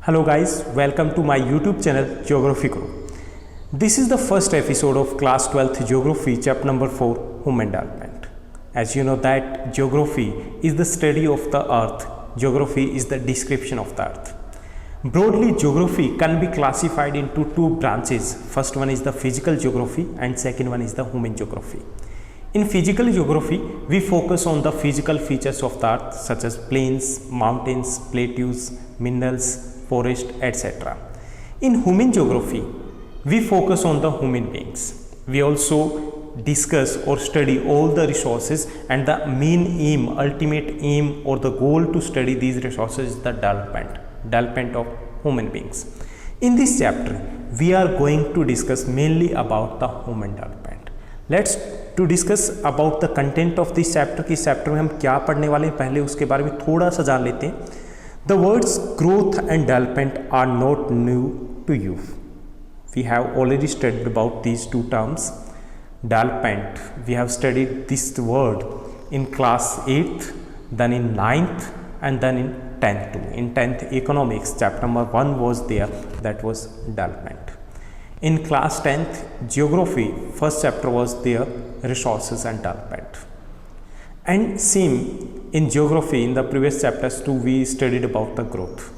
Hello guys, welcome to my YouTube channel Geography Guru. This is the first episode of class 12th Geography chapter number 4 Human Development. As you know that geography is the study of the earth. Geography is the description of the earth. Broadly, geography can be classified into two branches. First one is the physical geography and second one is the human geography. In physical geography, we focus on the physical features of the earth such as plains, mountains, plateaus, minerals, forest, etc. In human geography, we focus on the human beings. We also discuss or study all the resources, and the main aim, ultimate aim or the goal to study these resources is the development of human beings. In this chapter, we are going to discuss mainly about the human development. Let's to discuss about the content of this chapter. कि इस chapter में हम क्या पढ़ने वाले हैं, पहले उसके बारे में थोड़ा सा जान लेते हैं. The words growth and development are not new to you. We have already studied about these two terms. Development, we have studied this word in class 8th, then in 9th and then in 10th too. In 10th economics, chapter number 1 was there, that was development. In class 10th geography, first chapter was there, resources and development. And same in geography, in the previous chapters too, we studied about the growth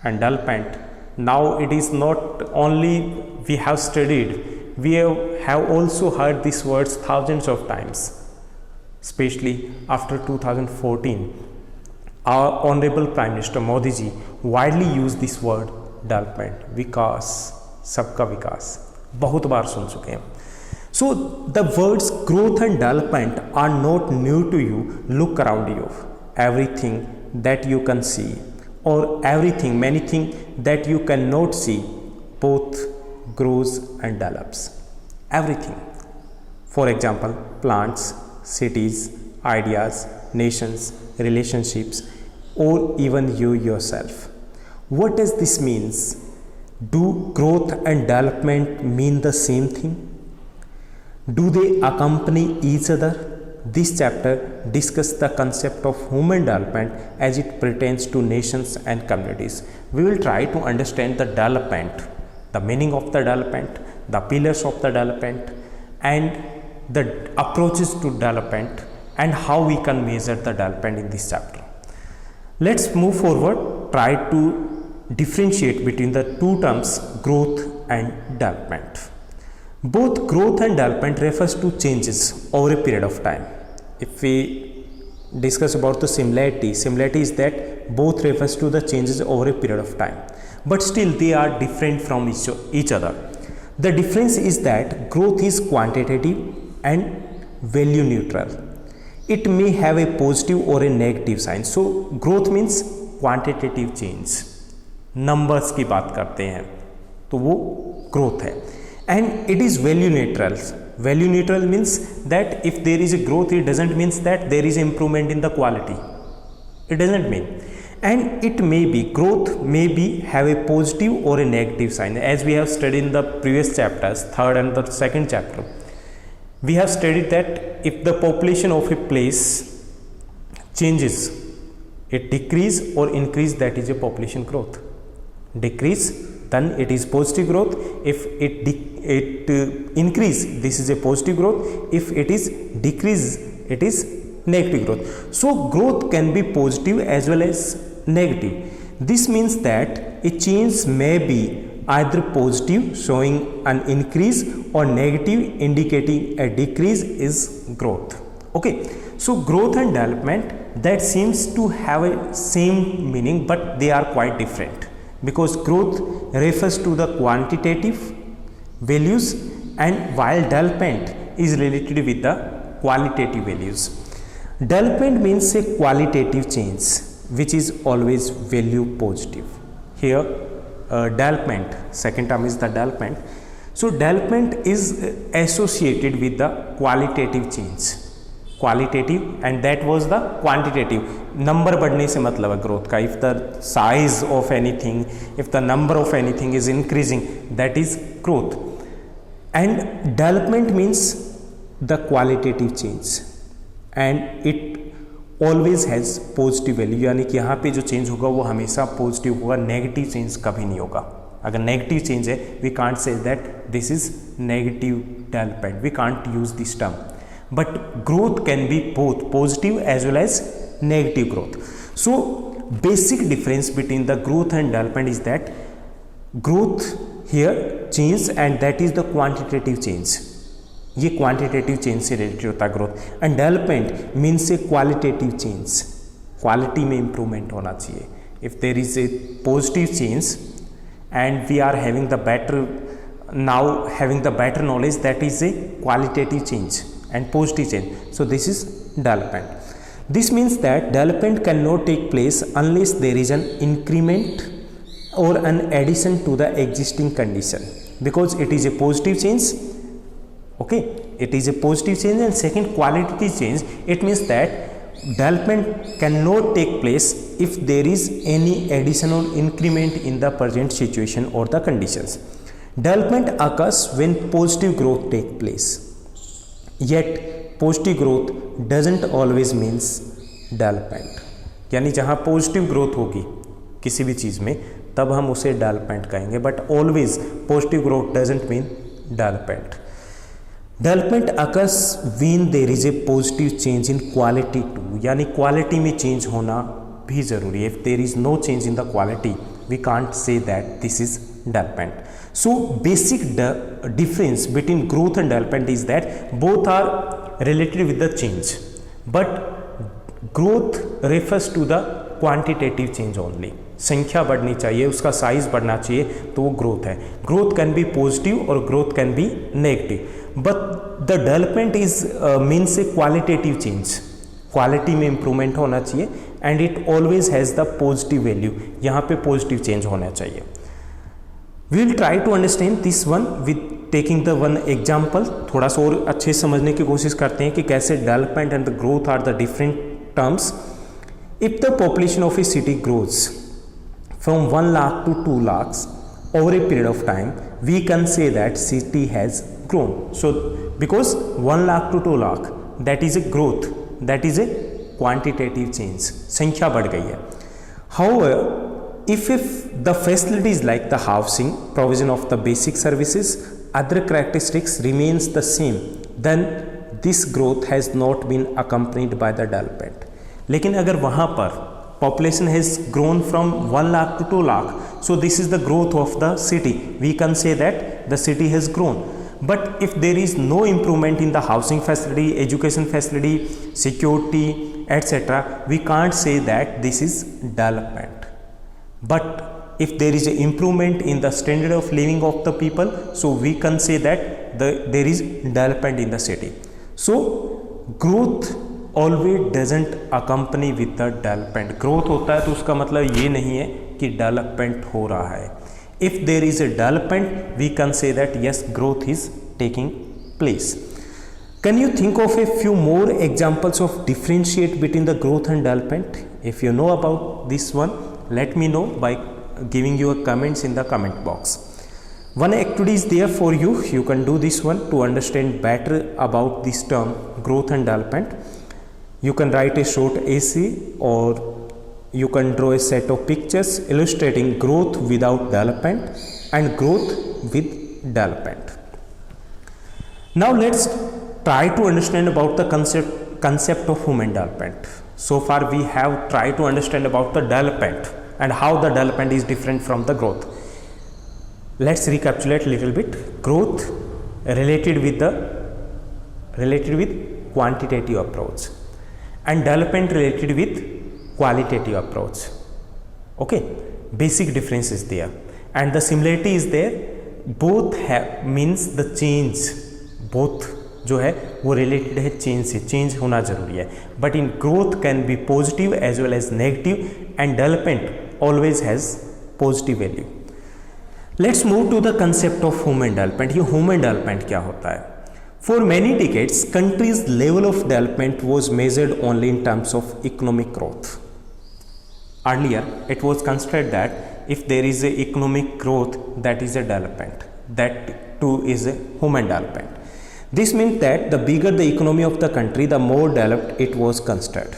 and development. Now it is not only we have studied, we have also heard these words thousands of times, especially after 2014. Our Honorable Prime Minister Modi ji widely used this word development, vikas, सबका विकास बहुत बार सुन चुके हैं. So the words growth and development are not new to you. Look around you. Everything that you can see or everything, many things that you cannot see, both grows and develops. Everything. For example, plants, cities, ideas, nations, relationships, or even you yourself. What does this mean? Do growth and development mean the same thing? Do they accompany each other? This chapter discusses the concept of human development as it pertains to nations and communities. We will try to understand the development, the meaning of the development, the pillars of the development, and the approaches to development, and how we can measure the development in this chapter. Let's move forward, try to differentiate between the two terms growth and development. Both growth and development refers to changes over a period of time. If we discuss about the similarity is that both refers to the changes over a period of time, but still they are different from each other. The difference is that growth is quantitative and value neutral. It may have a positive or a negative sign. So growth means quantitative change. Numbers की बात करते हैं तो वो growth है. And it is value neutral. Value neutral means that if there is a growth it doesn't means that there is improvement in the quality. It doesn't mean. And it may be growth may be have a positive और a negative sign. As we have studied in the previous chapters, third and the second chapter, we have studied that if the population of a place changes, it decrease or increase, that is a population growth. Decrease, then it is positive growth. If it increase, this is a positive growth. If it is decrease, it is negative growth. So growth can be positive as well as negative. This means that a change may be either positive, showing an increase, or negative, indicating a decrease, is growth. Okay, so growth and development, that seems to have a same meaning, but they are quite different, because growth refers to the quantitative values, and while development is related with the qualitative values. Development means a qualitative change which is always value positive. Here development, second term is the development. So development is associated with the qualitative change. Qualitative and that was the quantitative. Number बढ़ने से मतलब है growth का. If the size of anything, if the number of anything is increasing, that is growth. And development means the qualitative change, and it always has positive value, यानी कि यहाँ पे जो चेंज होगा वो हमेशा पॉजिटिव होगा, नेगेटिव चेंज कभी नहीं होगा। अगर नेगेटिव चेंज है we can't say that this is negative development, we can't use this term, but growth can be both positive as well as negative growth. So basic difference between the growth and development is that growth here change and that is the quantitative change, ये quantitative change से related होता है growth, and development means a qualitative change, quality में improvement होना चाहिए. If there is a positive change and we are having the better now having the better knowledge, that is a qualitative change and positive change. So this is development. This means that development cannot take place unless there is an increment or an addition to the existing condition, because it is a positive change. Okay, it is a positive change. And second, qualitative change, it means that development cannot take place if there is any addition or increment in the present situation or the conditions. Development occurs when positive growth take place, yet positive growth doesn't always means development. यानी जहाँ positive growth होगी किसी भी चीज़ में तब हम उसे development कहेंगे, but always positive growth doesn't mean development. Development occurs when there is a positive change in quality too, यानी क्वालिटी में चेंज होना भी जरूरी है. If there is no change in the quality we can't say that this is development. So basic difference between growth and development is that both are related with the change, but growth refers to the quantitative change only. संख्या बढ़नी चाहिए, उसका size बढ़ना चाहिए तो वो growth है. Growth can be positive और growth can B negative, but the development is means a qualitative change. Quality में इंप्रूवमेंट होना चाहिए and it always has the positive value. यहाँ पे पॉजिटिव चेंज होना चाहिए. We will try to understand this one with taking the one example. थोड़ा सा और अच्छे समझने की कोशिश करते हैं कि कैसे development and the growth are the different terms. If the population of a city grows from 1 lakh to 2 lakhs over a period of time, we can say that city has grown. So because 1 lakh to 2 lakh, that is a growth, that is a quantitative change, संख्या बढ़ गई है. However, if the facilities like the housing, provision of the basic services, other characteristics remains the same, then this growth has not been accompanied by the development. लेकिन अगर वहाँ पर population has grown from 1 lakh to 2 lakh, so this is the growth of the city. We can say that the city has grown. But if there is no improvement in the housing facility, education facility, security, etc., we can't say that this is development. But if there is an improvement in the standard of living of the people, so we can say that there is development in the city. So growth always doesn't accompany with the development. Growth होता है तो उसका मतलब ये नहीं है कि development हो रहा है. If there is a development, we can say that yes, growth is taking place. Can you think of a few more examples of differentiate between the growth and development? If you know about this one, let me know by giving your comments in the comment box. One activity is there for you. You can do this one to understand better about this term growth and development. You can write a short essay or you can draw a set of pictures illustrating growth without development and growth with development. Now let's try to understand about the concept of human development. So far we have tried to understand about the development and how the development is different from the growth. Let's recapitulate a little bit. Growth related with quantitative approach and development related with qualitative approach. Okay, basic difference is there and the similarity is there. Both have means the change, both जो है वो related है change से, change होना जरूरी है. But in growth can be positive as well as negative and development always has positive value. Let's move to the concept of human development. ये human development क्या होता है? For many decades countries level of development was measured only in terms of economic growth. Earlier it was considered that if there is a economic growth that is a development, that too is a human development. This means that the bigger the economy of the country, the more developed it was considered.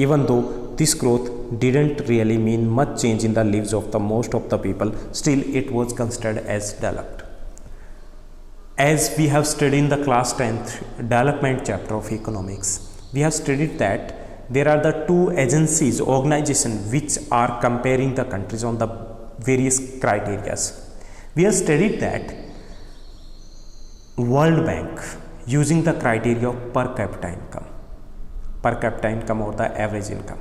Even though this growth didn't really mean much change in the lives of the most of the people, still it was considered as developed. As we have studied in the class 10th development chapter of economics, we have studied that there are the two agencies, organizations which are comparing the countries on the various criteria. We have studied that World Bank using the criteria of per capita income or the average income,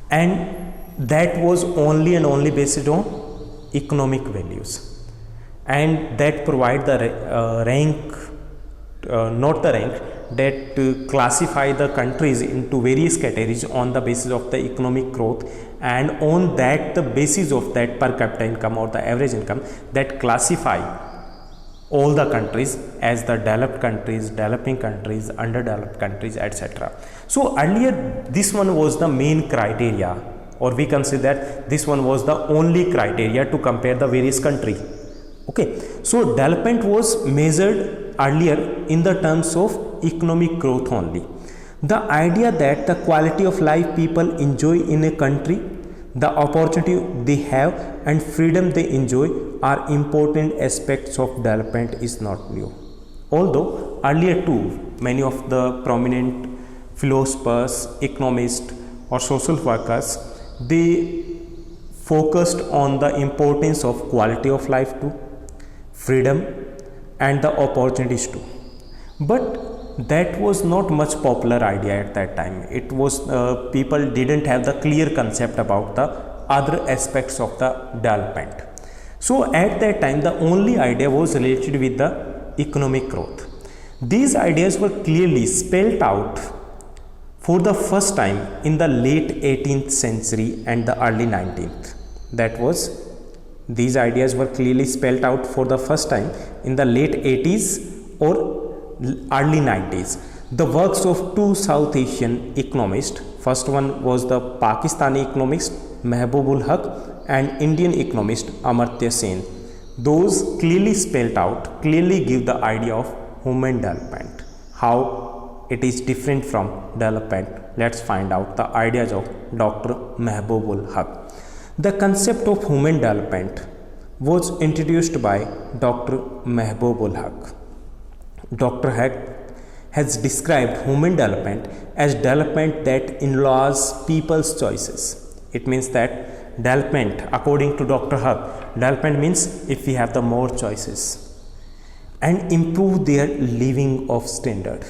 and that was only and only based on economic values, and that provide the classify the countries into various categories on the basis of the economic growth, and on that the basis of that per capita income or the average income, that classify all the countries as the developed countries, developing countries, underdeveloped countries, etc. So earlier this one was the main criteria, or we can say that this one was the only criteria to compare the various countries. Okay, so development was measured earlier in the terms of economic growth only. The idea that the quality of life people enjoy in a country, the opportunity they have and freedom they enjoy are important aspects of development is not new. Although earlier too, many of the prominent philosophers, economists or social workers, they focused on the importance of quality of life too, freedom and the opportunities too. But that was not much popular idea at that time. It was people didn't have the clear concept about the other aspects of the development. So at that time the only idea was related with the economic growth. These ideas were clearly spelled out for the first time in the late 18th century and the early 19th. That was, these ideas were clearly spelled out for the first time in the late 80s or early 90s. The works of two South Asian economists, first one was the Pakistani economist Mehboob ul Haq and Indian economist Amartya Sen. Those clearly spelled out, clearly give the idea of human development, how it is different from development. Let's find out the ideas of Dr. Mehboob ul Haq. The concept of human development was introduced by Dr. Mehboob ul Haq. Dr. Haq has described human development as development that involves people's choices. It means that development, according to Dr. Haq, development means if we have the more choices and improve their living of standard.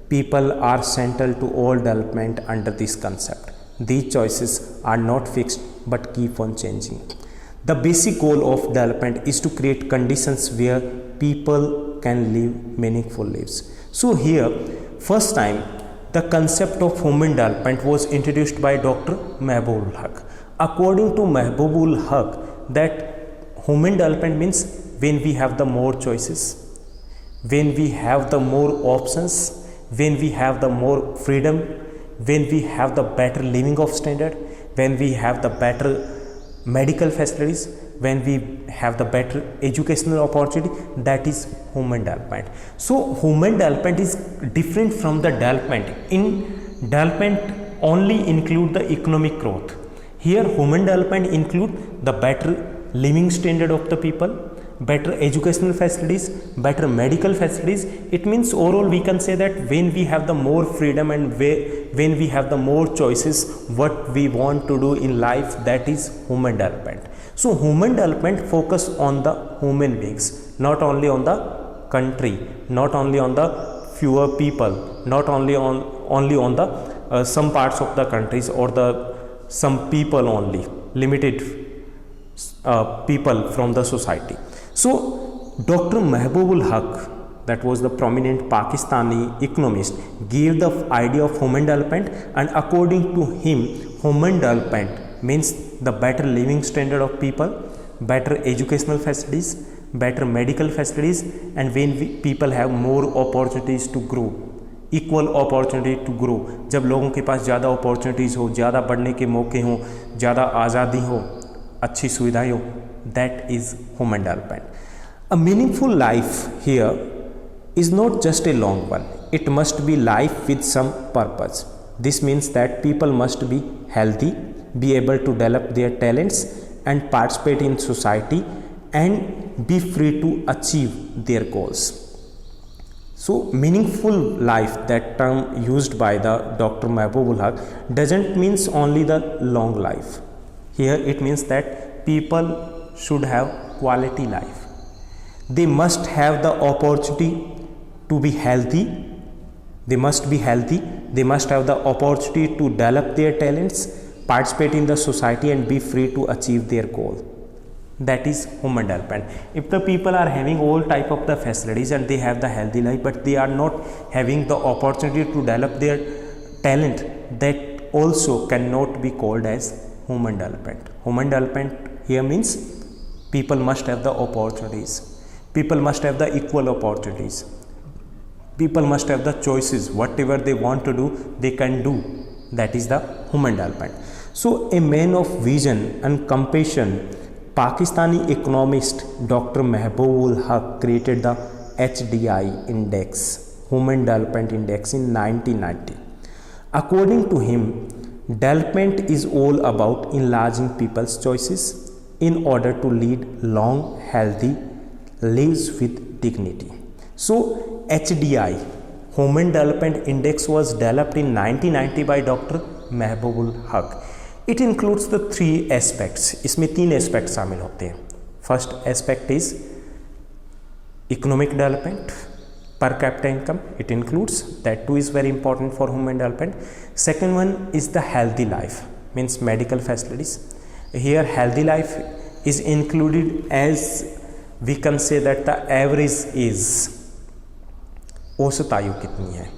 People are central to all development under this concept. These choices are not fixed but keep on changing. The basic goal of development is to create conditions where people can live meaningful lives. So here, first time, the concept of human development was introduced by Dr. Mehboob ul Haq. According to Mehboob ul Haq, that human development means when we have the more choices, when we have the more options, when we have the more freedom, when we have the better living of standard, when we have the better medical facilities, when we have the better educational opportunity, that is human development. So human development is different from the development. In development only include the economic growth. Here human development include the better living standard of the people, better educational facilities, better medical facilities. It means overall we can say that when we have the more freedom and when we have the more choices what we want to do in life, that is human development. So human development focus on the human beings, not only on the country, not only on the fewer people, not only on the some parts of the countries or the some people only, limited people from the society. So Dr. Mehboob ul Haq, that was the prominent Pakistani economist, gave the idea of human development, and according to him, human development means the better living standard of people, better educational facilities, better medical facilities, and when people have more opportunities to grow, equal opportunity to grow. जब लोगों के पास ज़्यादा opportunities हो, ज़्यादा बढ़ने के मौके हों, ज़्यादा आज़ादी हो, अच्छी सुविधाएं हो, that is human development. A meaningful life here is not just a long one. It must be life with some purpose. This means that people must be healthy, be able to develop their talents and participate in society and be free to achieve their goals. So meaningful life, that term used by the Dr. Mehboob Haq, doesn't means only the long life. Here it means that people should have quality life. They must have the opportunity to be healthy. They must be healthy. They must have the opportunity to develop their talents, participate in the society and be free to achieve their goal. That is human development. If the people are having all type of the facilities and they have the healthy life, but they are not having the opportunity to develop their talent, that also cannot be called as human development. Human development here means people must have the opportunities. People must have the equal opportunities. People must have the choices. Whatever they want to do, they can do. That is the human development. So a man of vision and compassion, Pakistani economist Dr. Mehboob Haq created the HDI index, Human Development Index, in 1990. According to him, development is all about enlarging people's choices in order to lead long, healthy lives with dignity. So HDI, Human Development Index, was developed in 1990 by Dr. Mehboob Haq. It includes the 3 aspects. इसमें 3 aspects शामिल होते हैं. First aspect is economic development, per capita income. It includes that too, is very important for human development. Second one is the healthy life, means medical facilities. Here healthy life is included as we can say that the average is, औसत आयु कितनी है,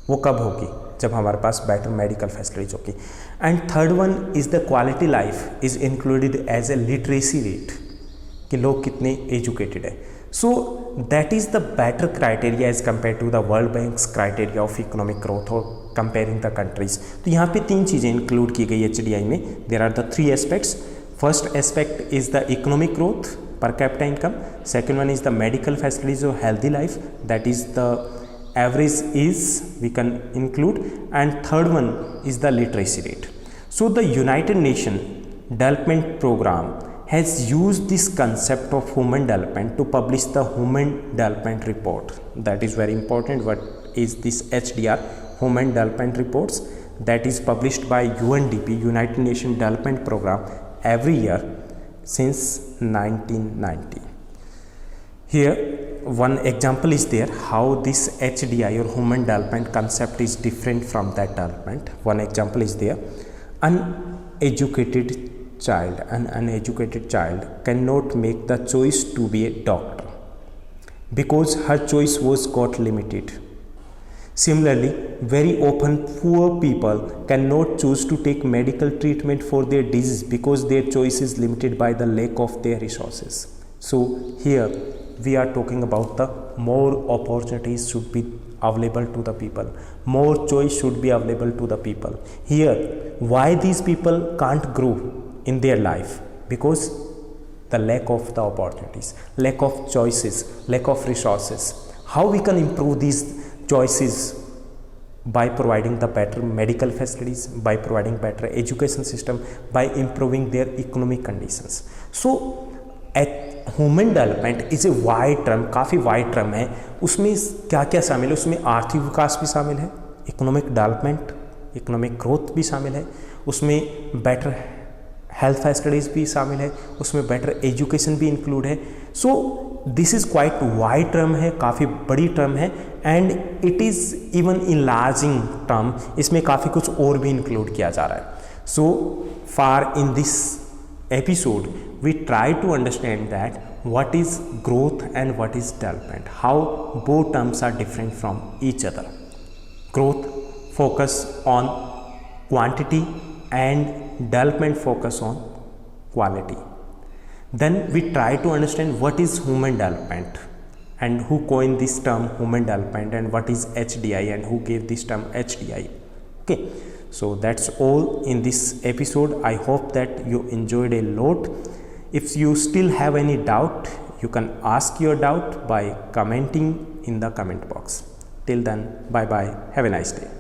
वो कब होगी, जब हमारे पास बेटर मेडिकल फैसिलिटीज होगी. And third one is the quality life is included as a literacy rate, कि लोग कितने एजुकेटेड है. So that is the better criteria as compare to the world bank's criteria of economic growth और comparing the countries. तो यहाँ पे 3 चीज़ें include की गई HDI में. There are the 3 aspects. First aspect is the economic growth, per capita income. Second one is the medical facilities or healthy life, that is the average is we can include, and third one is the literacy rate. So the United Nations Development Program has used this concept of human development to publish the Human Development Report. That is very important. What is this HDR, Human Development Reports, that is published by UNDP, United Nations Development Program, every year since 1990. Here one example is there how this HDI or human development concept is different from that development. One example is there. An uneducated child cannot make the choice to be a doctor because her choice was got limited. Similarly, very often poor people cannot choose to take medical treatment for their disease because their choice is limited by the lack of their resources. So here we are talking about the more opportunities should be available to the people, more choice should be available to the people. Here why these people can't grow in their life? Because the lack of the opportunities, lack of choices, lack of resources. How we can improve these choices? By providing the better medical facilities, by providing better education system, by improving their economic conditions. So human development is a wide term, काफ़ी wide term है. उसमें क्या क्या शामिल है? उसमें आर्थिक विकास भी शामिल है, इकोनॉमिक डेवलपमेंट, इकोनॉमिक ग्रोथ भी शामिल है, उसमें बेटर हेल्थ फैसिलिटीज़ भी शामिल है, उसमें बेटर एजुकेशन भी इंक्लूड है. So this is quite wide term है, काफ़ी बड़ी टर्म है, and it is even enlarging term. इसमें काफ़ी कुछ और भी इंक्लूड किया जा रहा है. So far in this episode we try to understand that what is growth and what is development, how both terms are different from each other. Growth focus on quantity and development focus on quality. Then we try to understand what is human development and who coined this term human development, and what is HDI and who gave this term HDI. Okay, so that's all in this episode. I hope that you enjoyed a lot. If you still have any doubt, you can ask your doubt by commenting in the comment box. Till then, bye bye, have a nice day.